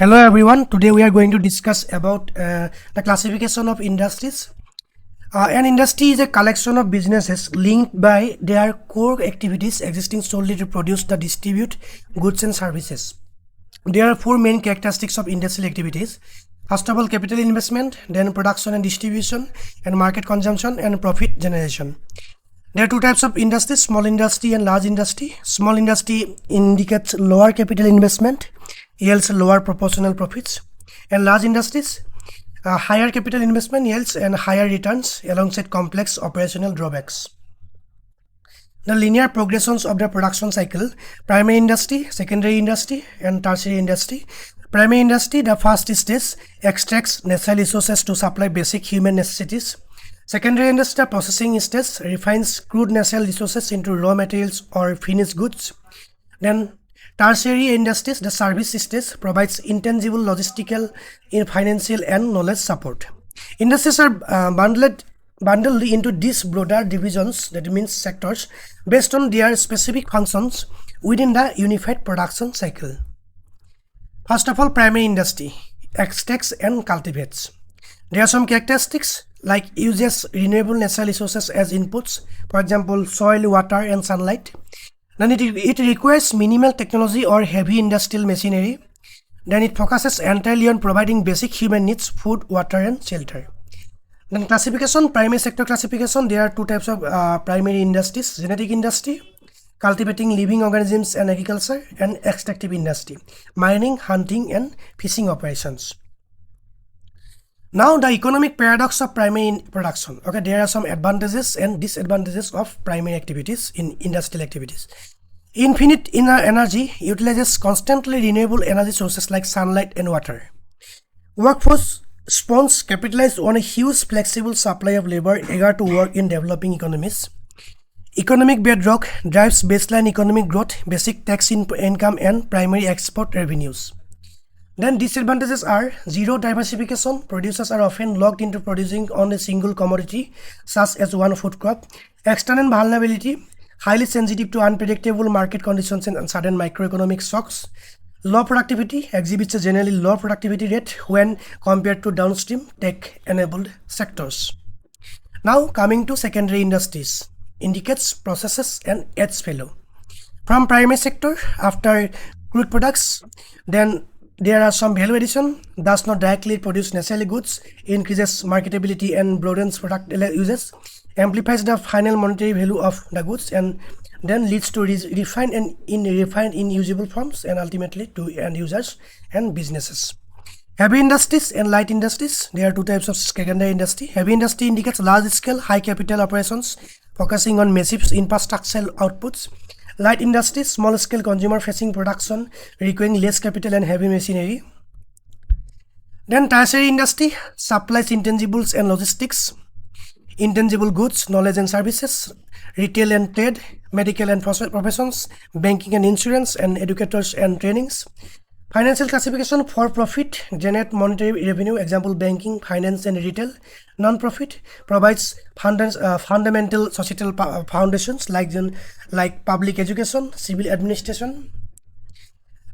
Hello everyone, today we are going to discuss about the classification of industries. An industry is a collection of businesses linked by their core activities existing solely to produce or distribute goods and services. There are four main characteristics of industrial activities. First of all, capital investment, then production and distribution, and market consumption and profit generation. There are two types of industries, small industry and large industry. Small industry indicates lower capital investment, yields lower proportional profits, and large industries, higher capital investment yields and higher returns alongside complex operational drawbacks. The linear progressions of the production cycle: primary industry, secondary industry, and tertiary industry. Primary industry, the first stage, extracts natural resources to supply basic human necessities. Secondary industry, the processing stage, refines crude natural resources into raw materials or finished goods. Then tertiary industries, the service stage, provides intangible logistical, financial and knowledge support. Industries are bundled into these broader divisions, that means sectors, based on their specific functions within the unified production cycle. First of all, primary industry extracts and cultivates. There are some characteristics like uses renewable natural resources as inputs, for example soil, water and sunlight. Then it requires minimal technology or heavy industrial machinery. Then it focuses entirely on providing basic human needs, food, water and shelter. Then classification, primary sector classification. There are two types of primary industries: genetic industry, cultivating living organisms and agriculture, and extractive industry, mining, hunting and fishing operations. Now the economic paradox of primary production. Okay, there are some advantages and disadvantages of primary activities in industrial activities. Infinite inner energy utilizes constantly renewable energy sources like sunlight and water. Workforce spawns capitalize on a huge flexible supply of labor eager to work in developing economies. Economic bedrock drives baseline economic growth, basic tax income and primary export revenues. Then disadvantages are zero diversification. Producers are often locked into producing on a single commodity such as one food crop. External vulnerability, highly sensitive to unpredictable market conditions and sudden microeconomic shocks. Low productivity, exhibits a generally low productivity rate when compared to downstream tech-enabled sectors. Now coming to secondary industries, indicates processes and adds value. From primary sector, after crude products, then there are some value addition, does not directly produce necessary goods, increases marketability and broadens product uses, amplifies the final monetary value of the goods, and then leads to refined in usable forms and ultimately to end users and businesses. Heavy industries and light industries. There are two types of secondary industry. Heavy industry indicates large scale, high capital operations focusing on massive infrastructural outputs. Light industries, small scale consumer facing production requiring less capital and heavy machinery. Then tertiary industry supplies intangibles and logistics, intangible goods, knowledge and services, retail and trade, medical and professions, banking and insurance, and educators and trainings. Financial classification: for profit, generate monetary revenue, example banking, finance and retail. Non-profit, provides fundamental societal foundations like public education, civil administration.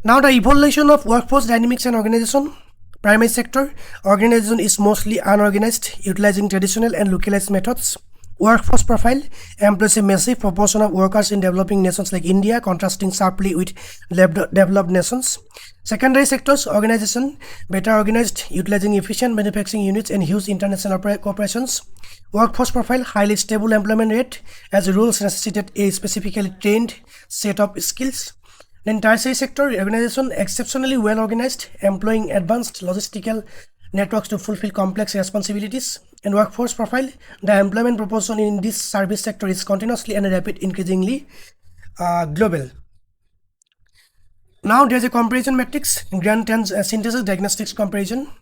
Now the evolution of workforce dynamics and organization. Primary sector organization is mostly unorganized, utilizing traditional and localized methods. Workforce profile employs a massive proportion of workers in developing nations like India, contrasting sharply with developed nations. Secondary sectors organization, better organized, utilizing efficient manufacturing units and huge international corporations. Workforce profile, highly stable employment rate, as rules necessitate a specifically trained set of skills. Then tertiary sector organization, exceptionally well organized, employing advanced logistical networks to fulfill complex responsibilities. And workforce profile, the employment proportion in this service sector is continuously and rapid increasingly global. Now there's a comparison matrix, grand synthesis diagnostics comparison,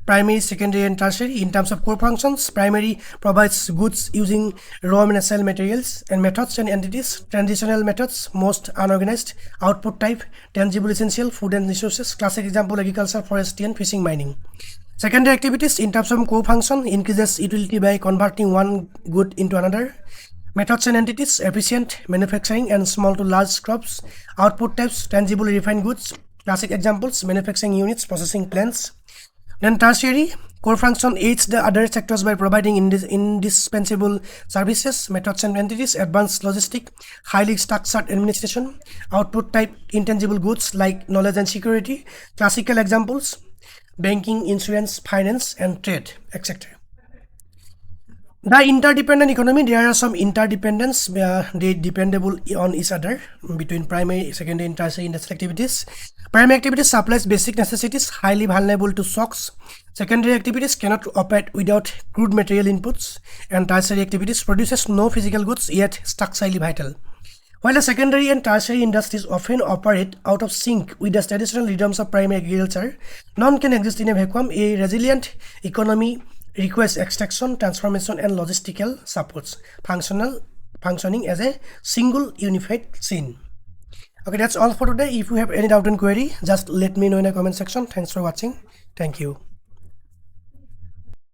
primary, secondary and tertiary. In terms of core functions, primary provides goods using raw natural materials and methods and entities. Transitional methods, most unorganized. Output type, tangible essential, food and resources. Classic example, agriculture, forestry and fishing, mining. Secondary activities, in terms of core function, increases utility by converting one good into another. Methods and entities: efficient manufacturing and small to large crops. Output types: tangible refined goods, Classic examples: manufacturing units, processing plants. Then tertiary, core function aids the other sectors by providing indispensable services, methods and entities, advanced logistic, highly structured administration, output type intangible goods like knowledge and security. Classical examples: banking, insurance, finance and trade, etc. The interdependent economy, there are some interdependence, they dependable on each other between primary, secondary and tertiary industrial activities. Primary activities supplies basic necessities, highly vulnerable to shocks. Secondary activities cannot operate without crude material inputs, and tertiary activities produces no physical goods yet structurally vital. While the secondary and tertiary industries often operate out of sync with the traditional rhythms of primary agriculture, none can exist in a vacuum. A resilient economy requires extraction, transformation and logistical supports, functioning as a single unified scene. Okay, that's all for today. If you have any doubt and query, just let me know in the comment section. Thanks for watching. Thank you.